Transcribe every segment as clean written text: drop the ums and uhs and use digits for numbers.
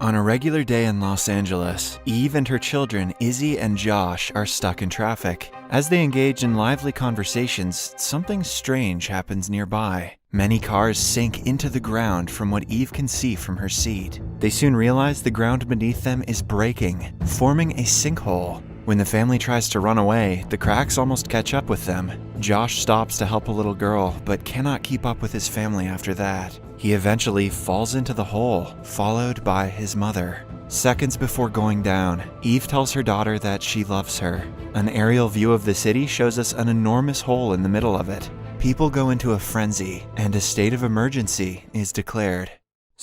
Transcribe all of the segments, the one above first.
On a regular day in Los Angeles, Eve and her children, Izzy and Josh, are stuck in traffic. As they engage in lively conversations, something strange happens nearby. Many cars sink into the ground from what Eve can see from her seat. They soon realize the ground beneath them is breaking, forming a sinkhole. When the family tries to run away, the cracks almost catch up with them. Josh stops to help a little girl, but cannot keep up with his family after that. He eventually falls into the hole, followed by his mother. Seconds before going down, Eve tells her daughter that she loves her. An aerial view of the city shows us an enormous hole in the middle of it. People go into a frenzy, and a state of emergency is declared.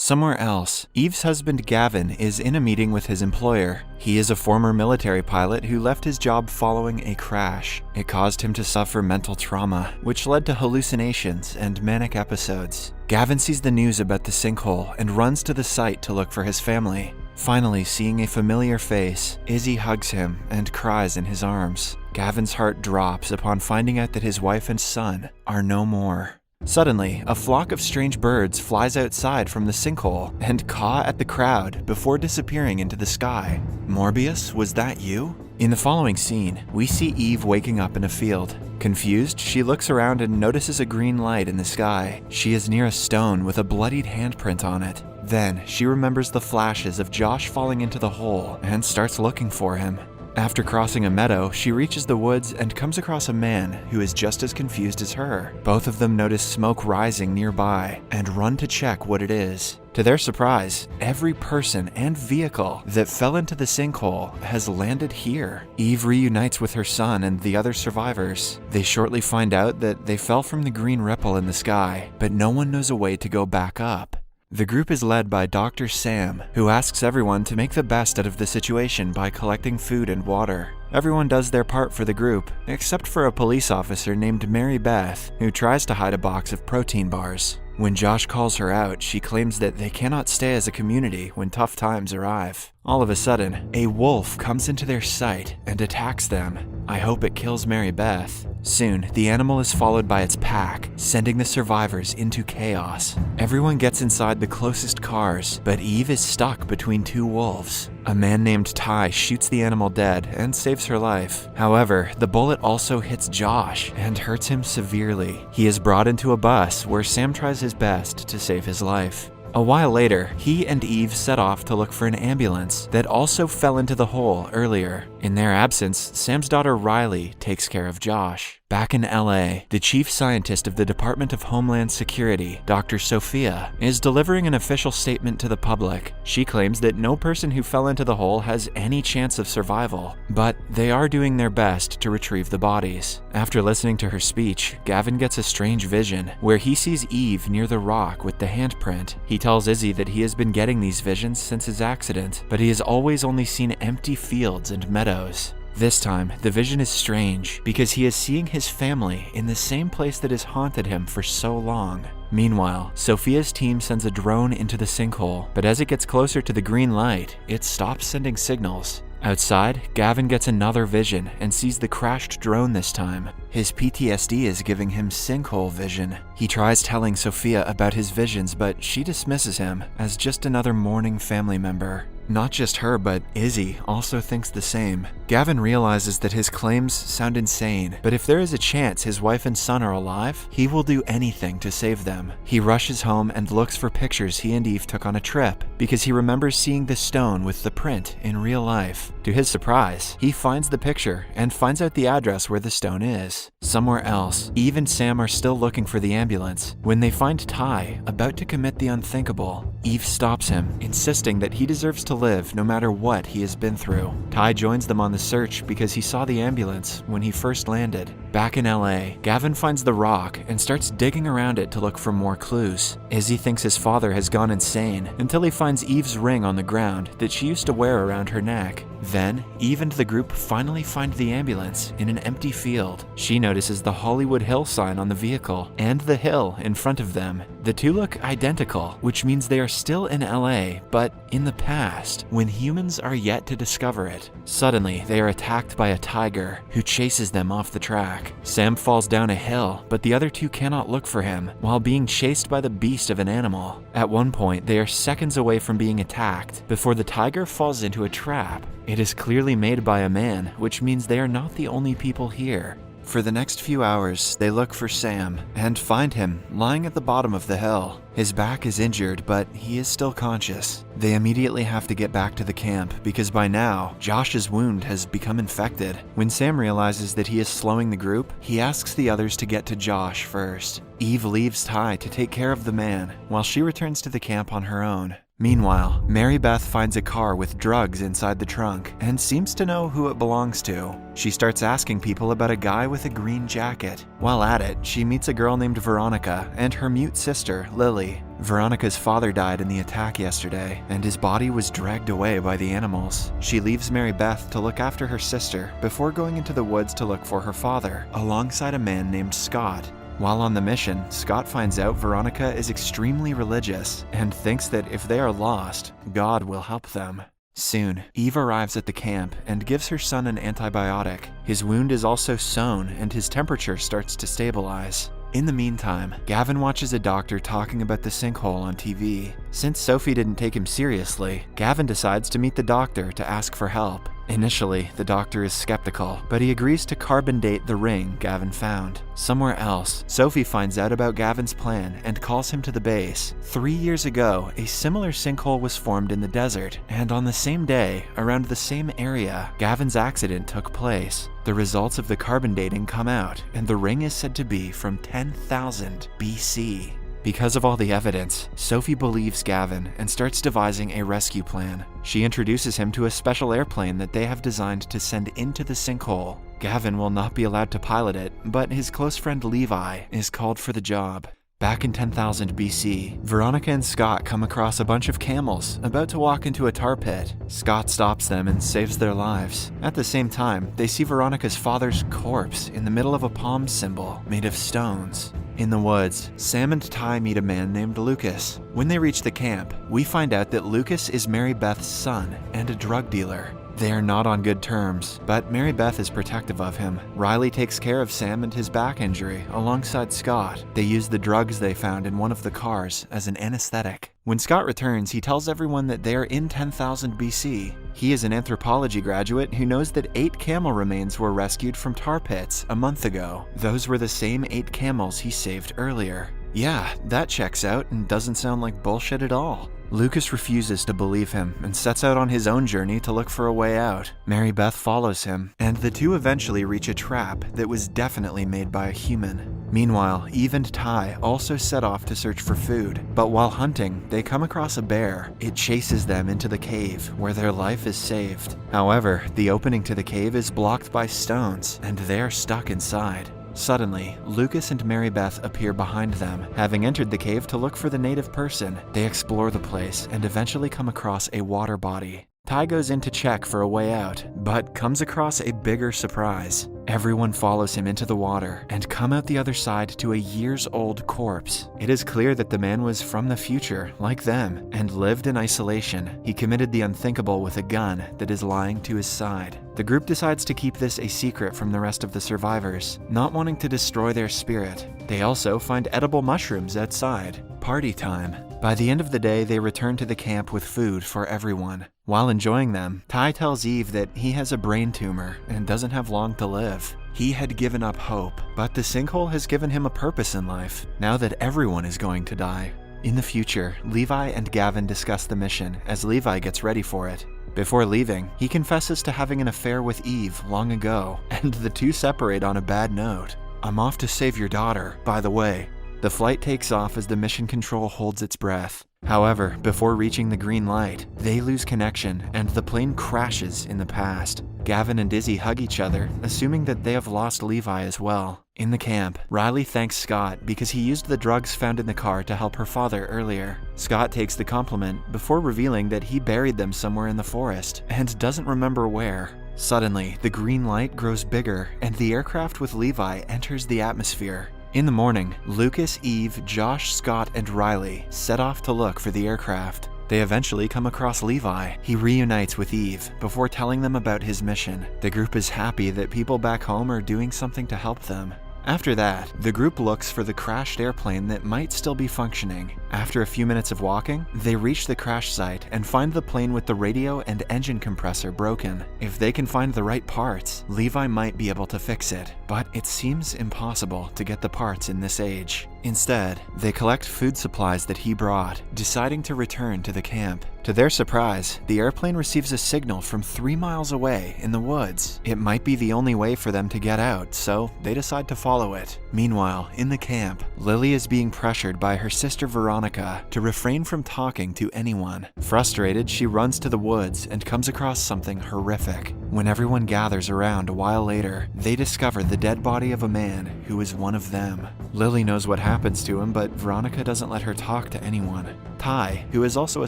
Somewhere else, Eve's husband Gavin is in a meeting with his employer. He is a former military pilot who left his job following a crash. It caused him to suffer mental trauma, which led to hallucinations and manic episodes. Gavin sees the news about the sinkhole and runs to the site to look for his family. Finally, seeing a familiar face, Izzy hugs him and cries in his arms. Gavin's heart drops upon finding out that his wife and son are no more. Suddenly, a flock of strange birds flies outside from the sinkhole and caw at the crowd before disappearing into the sky. Morbius, was that you? In the following scene, we see Eve waking up in a field. Confused, she looks around and notices a green light in the sky. She is near a stone with a bloodied handprint on it. Then, she remembers the flashes of Josh falling into the hole and starts looking for him. After crossing a meadow, she reaches the woods and comes across a man who is just as confused as her. Both of them notice smoke rising nearby and run to check what it is. To their surprise, every person and vehicle that fell into the sinkhole has landed here. Eve reunites with her son and the other survivors. They shortly find out that they fell from the green ripple in the sky, but no one knows a way to go back up. The group is led by Dr. Sam, who asks everyone to make the best out of the situation by collecting food and water. Everyone does their part for the group, except for a police officer named Mary Beth, who tries to hide a box of protein bars. When Josh calls her out, she claims that they cannot stay as a community when tough times arrive. All of a sudden, a wolf comes into their sight and attacks them. I hope it kills Mary Beth. Soon, the animal is followed by its pack, sending the survivors into chaos. Everyone gets inside the closest cars, but Eve is stuck between two wolves. A man named Ty shoots the animal dead and saves her life. However, the bullet also hits Josh and hurts him severely. He is brought into a bus where Sam tries his best to save his life. A while later, he and Eve set off to look for an ambulance that also fell into the hole earlier. In their absence, Sam's daughter Riley takes care of Josh. Back in LA, the chief scientist of the Department of Homeland Security, Dr. Sophia, is delivering an official statement to the public. She claims that no person who fell into the hole has any chance of survival, but they are doing their best to retrieve the bodies. After listening to her speech, Gavin gets a strange vision where he sees Eve near the rock with the handprint. He tells Izzy that he has been getting these visions since his accident, but he has always only seen empty fields and meadows. This time, the vision is strange because he is seeing his family in the same place that has haunted him for so long. Meanwhile, Sophia's team sends a drone into the sinkhole, but as it gets closer to the green light, it stops sending signals. Outside, Gavin gets another vision and sees the crashed drone this time. His PTSD is giving him sinkhole vision. He tries telling Sophia about his visions, but she dismisses him as just another mourning family member. Not just her, but Izzy also thinks the same. Gavin realizes that his claims sound insane, but if there is a chance his wife and son are alive, he will do anything to save them. He rushes home and looks for pictures he and Eve took on a trip, because he remembers seeing the stone with the print in real life. To his surprise, he finds the picture and finds out the address where the stone is. Somewhere else, Eve and Sam are still looking for the ambulance when they find Ty about to commit the unthinkable. Eve stops him, insisting that he deserves to live no matter what he has been through. Ty joins them on the search because he saw the ambulance when he first landed. Back in LA, Gavin finds the rock and starts digging around it to look for more clues. Izzy thinks his father has gone insane until he finds Eve's ring on the ground that she used to wear around her neck. Then, Eve and the group finally find the ambulance in an empty field. She notices the Hollywood Hill sign on the vehicle and the hill in front of them. The two look identical, which means they are still in LA, but in the past, when humans are yet to discover it. Suddenly, they are attacked by a tiger, who chases them off the track. Sam falls down a hill, but the other two cannot look for him, while being chased by the beast of an animal. At one point, they are seconds away from being attacked, before the tiger falls into a trap. It is clearly made by a man, which means they are not the only people here. For the next few hours, they look for Sam and find him lying at the bottom of the hill. His back is injured, but he is still conscious. They immediately have to get back to the camp because by now, Josh's wound has become infected. When Sam realizes that he is slowing the group, he asks the others to get to Josh first. Eve leaves Ty to take care of the man, while she returns to the camp on her own. Meanwhile, Mary Beth finds a car with drugs inside the trunk and seems to know who it belongs to. She starts asking people about a guy with a green jacket. While at it, she meets a girl named Veronica and her mute sister, Lily. Veronica's father died in the attack yesterday, and his body was dragged away by the animals. She leaves Mary Beth to look after her sister before going into the woods to look for her father, alongside a man named Scott. While on the mission, Scott finds out Veronica is extremely religious and thinks that if they are lost, God will help them. Soon, Eve arrives at the camp and gives her son an antibiotic. His wound is also sewn and his temperature starts to stabilize. In the meantime, Gavin watches a doctor talking about the sinkhole on TV. Since Sophie didn't take him seriously, Gavin decides to meet the doctor to ask for help. Initially, the doctor is skeptical, but he agrees to carbon date the ring Gavin found. Somewhere else, Sophie finds out about Gavin's plan and calls him to the base. 3 years ago, a similar sinkhole was formed in the desert, and on the same day, around the same area, Gavin's accident took place. The results of the carbon dating come out, and the ring is said to be from 10,000 BC. Because of all the evidence, Sophie believes Gavin and starts devising a rescue plan. She introduces him to a special airplane that they have designed to send into the sinkhole. Gavin will not be allowed to pilot it, but his close friend Levi is called for the job. Back in 10,000 BC, Veronica and Scott come across a bunch of camels about to walk into a tar pit. Scott stops them and saves their lives. At the same time, they see Veronica's father's corpse in the middle of a palm symbol made of stones. In the woods, Sam and Ty meet a man named Lucas. When they reach the camp, we find out that Lucas is Mary Beth's son and a drug dealer. They are not on good terms, but Mary Beth is protective of him. Riley takes care of Sam and his back injury alongside Scott. They use the drugs they found in one of the cars as an anesthetic. When Scott returns, he tells everyone that they are in 10,000 BC. He is an anthropology graduate who knows that 8 camel remains were rescued from tar pits a month ago. Those were the same 8 camels he saved earlier. Yeah, that checks out and doesn't sound like bullshit at all. Lucas refuses to believe him and sets out on his own journey to look for a way out. Mary Beth follows him, and the two eventually reach a trap that was definitely made by a human. Meanwhile, Eve and Ty also set off to search for food, but while hunting, they come across a bear. It chases them into the cave, where their life is saved. However, the opening to the cave is blocked by stones, and they are stuck inside. Suddenly, Lucas and Mary Beth appear behind them. Having entered the cave to look for the native person, they explore the place and eventually come across a water body. Ty goes in to check for a way out, but comes across a bigger surprise. Everyone follows him into the water and come out the other side to a years-old corpse. It is clear that the man was from the future, like them, and lived in isolation. He committed the unthinkable with a gun that is lying to his side. The group decides to keep this a secret from the rest of the survivors, not wanting to destroy their spirit. They also find edible mushrooms outside. Party time. By the end of the day, they return to the camp with food for everyone. While enjoying them, Ty tells Eve that he has a brain tumor and doesn't have long to live. He had given up hope, but the sinkhole has given him a purpose in life, now that everyone is going to die. In the future, Levi and Gavin discuss the mission as Levi gets ready for it. Before leaving, he confesses to having an affair with Eve long ago, and the two separate on a bad note. "I'm off to save your daughter, by the way." The flight takes off as the mission control holds its breath. However, before reaching the green light, they lose connection and the plane crashes in the past. Gavin and Izzy hug each other, assuming that they have lost Levi as well. In the camp, Riley thanks Scott because he used the drugs found in the car to help her father earlier. Scott takes the compliment before revealing that he buried them somewhere in the forest and doesn't remember where. Suddenly, the green light grows bigger and the aircraft with Levi enters the atmosphere. In the morning, Lucas, Eve, Josh, Scott, and Riley set off to look for the aircraft. They eventually come across Levi. He reunites with Eve before telling them about his mission. The group is happy that people back home are doing something to help them. After that, the group looks for the crashed airplane that might still be functioning. After a few minutes of walking, they reach the crash site and find the plane with the radio and engine compressor broken. If they can find the right parts, Levi might be able to fix it, but it seems impossible to get the parts in this age. Instead, they collect food supplies that he brought, deciding to return to the camp. To their surprise, the airplane receives a signal from 3 miles away in the woods. It might be the only way for them to get out, so they decide to follow it. Meanwhile, in the camp, Lily is being pressured by her sister Veronica to refrain from talking to anyone. Frustrated, she runs to the woods and comes across something horrific. When everyone gathers around a while later, they discover the dead body of a man who is one of them. Lily knows what happens to him, but Veronica doesn't let her talk to anyone. Ty, who is also a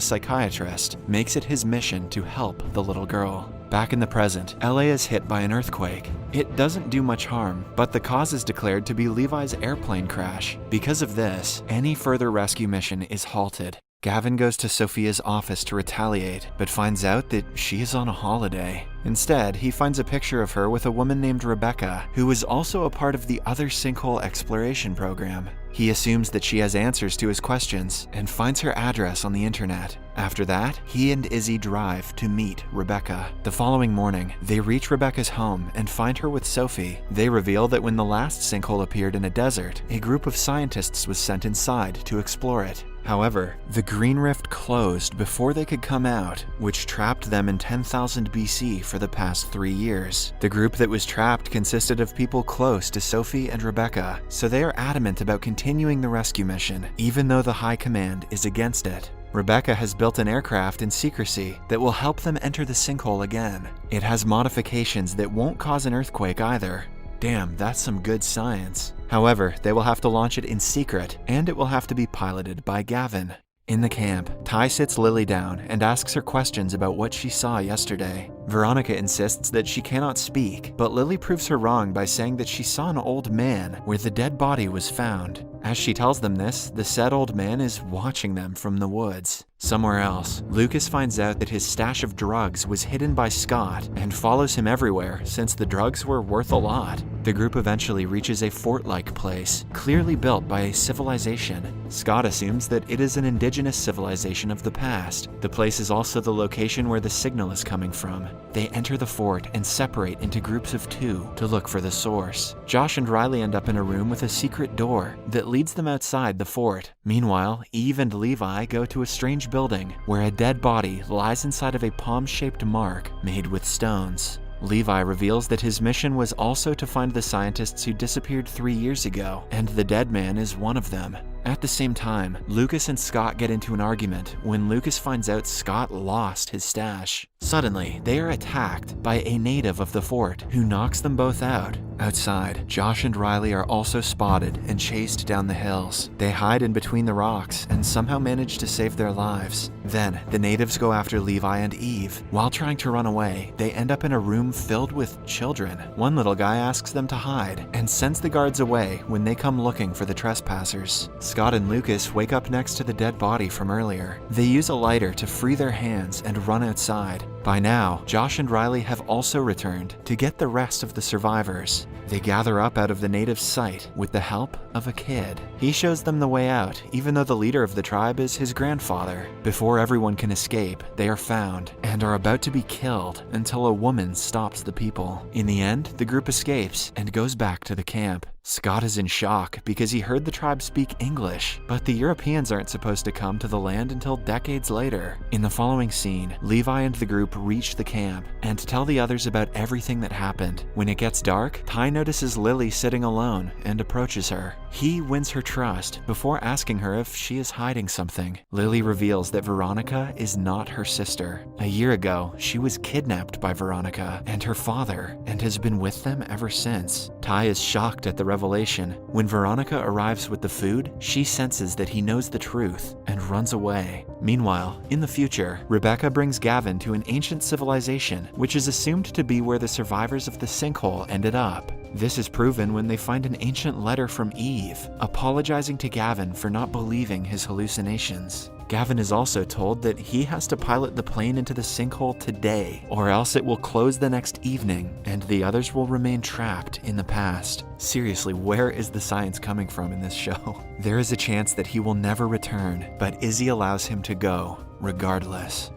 psychiatrist, makes it his mission to help the little girl. Back in the present, LA is hit by an earthquake. It doesn't do much harm, but the cause is declared to be Levi's airplane crash. Because of this, any further rescue mission is halted. Gavin goes to Sophia's office to retaliate, but finds out that she is on a holiday. Instead, he finds a picture of her with a woman named Rebecca, who is also a part of the other Sinkhole exploration program. He assumes that she has answers to his questions and finds her address on the internet. After that, he and Izzy drive to meet Rebecca. The following morning, they reach Rebecca's home and find her with Sophie. They reveal that when the last sinkhole appeared in a desert, a group of scientists was sent inside to explore it. However, the green rift closed before they could come out, which trapped them in 10,000 BC for the past 3 years. The group that was trapped consisted of people close to Sophie and Rebecca, so they are adamant about continuing the rescue mission, even though the High Command is against it. Rebecca has built an aircraft in secrecy that will help them enter the sinkhole again. It has modifications that won't cause an earthquake either. Damn, that's some good science. However, they will have to launch it in secret, and it will have to be piloted by Gavin. In the camp, Ty sits Lily down and asks her questions about what she saw yesterday. Veronica insists that she cannot speak, but Lily proves her wrong by saying that she saw an old man where the dead body was found. As she tells them this, the said old man is watching them from the woods. Somewhere else, Lucas finds out that his stash of drugs was hidden by Scott and follows him everywhere since the drugs were worth a lot. The group eventually reaches a fort-like place, clearly built by a civilization. Scott assumes that it is an indigenous civilization of the past. The place is also the location where the signal is coming from. They enter the fort and separate into groups of 2 to look for the source. Josh and Riley end up in a room with a secret door that leads them outside the fort. Meanwhile, Eve and Levi go to a strange building where a dead body lies inside of a palm-shaped mark made with stones. Levi reveals that his mission was also to find the scientists who disappeared 3 years ago, and the dead man is one of them. At the same time, Lucas and Scott get into an argument when Lucas finds out Scott lost his stash. Suddenly, they are attacked by a native of the fort who knocks them both out. Outside, Josh and Riley are also spotted and chased down the hills. They hide in between the rocks and somehow manage to save their lives. Then, the natives go after Levi and Eve. While trying to run away, they end up in a room filled with children. One little guy asks them to hide and sends the guards away when they come looking for the trespassers. Scott and Lucas wake up next to the dead body from earlier. They use a lighter to free their hands and run outside. By now, Josh and Riley have also returned to get the rest of the survivors. They gather up out of the native's sight with the help of a kid. He shows them the way out, even though the leader of the tribe is his grandfather. Before everyone can escape, they are found and are about to be killed until a woman stops the people. In the end, the group escapes and goes back to the camp. Scott is in shock because he heard the tribe speak English, but the Europeans aren't supposed to come to the land until decades later. In the following scene, Levi and the group reach the camp and tell the others about everything that happened. When it gets dark, Ty notices Lily sitting alone and approaches her. He wins her trust before asking her if she is hiding something. Lily reveals that Veronica is not her sister. A year ago, she was kidnapped by Veronica and her father and has been with them ever since. Ty is shocked at the revelation. When Veronica arrives with the food, she senses that he knows the truth and runs away. Meanwhile, in the future, Rebecca brings Gavin to an ancient civilization, which is assumed to be where the survivors of the sinkhole ended up. This is proven when they find an ancient letter from Eve, apologizing to Gavin for not believing his hallucinations. Gavin is also told that he has to pilot the plane into the sinkhole today, or else it will close the next evening, and the others will remain trapped in the past. Seriously, where is the science coming from in this show? There is a chance that he will never return, but Izzy allows him to go, regardless.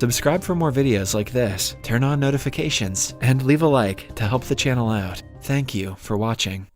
Subscribe for more videos like this, turn on notifications, and leave a like to help the channel out. Thank you for watching.